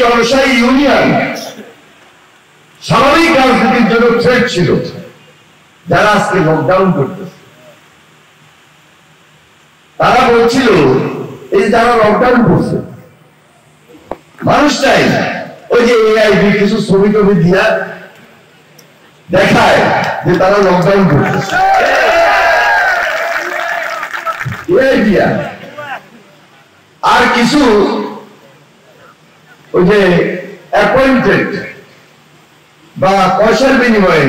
জনসায়ী union স্বাভাবিক রাজনীতির জন্য থ্রেট ছিল, যারা আজকে লকডাউন করতেছে তারা বলছিল এই যারা লকডাউন করছে মানুষটাই ওই যে এআইবি কিছু ছবি টবি দিয়া দেখায় যে তারা লকডাউন করতেছে, আর কিছু ওই যে অ্যাপয়েন্টেড বা পয়সার বিনিময়ে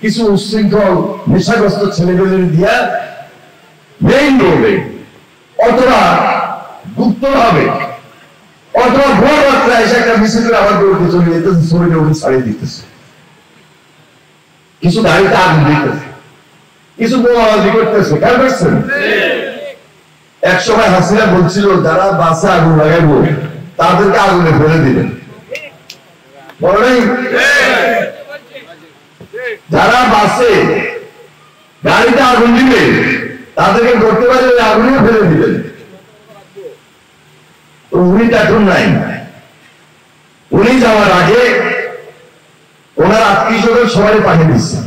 কিছু উচ্ছৃঙ্খল নেশাগ্রস্ত ছেলেদের দিয়া মেইন রোডে অথবা গুপ্তভাবে অথবা ভোর রাত্রে এসে একটা মিছিল করে আবার দৌড়তে চলে যেতেছে, শরীরে উঠে ছাড়িয়ে দিতেছে, কিছু গাড়িতে আগুন দিতেছে, কিছু বোমাবাজি করতেছে। খেয়াল করছেন? এক সময় হাসিনা বলছিল যারা বাসে আগুন লাগাইবো তাদেরকে আগুনে ফেলে দিবেন, বলে নাই? যারা বাসে গাড়িতে আগুন দিবে তাদেরকে ধরতে পারলে আগুনে ফেলে দিবেন। তো উনি এখন নাই, উনি যাওয়ার আগে ওনার আত্মীয় স্বজন সবাই পাঠিয়ে দিচ্ছে।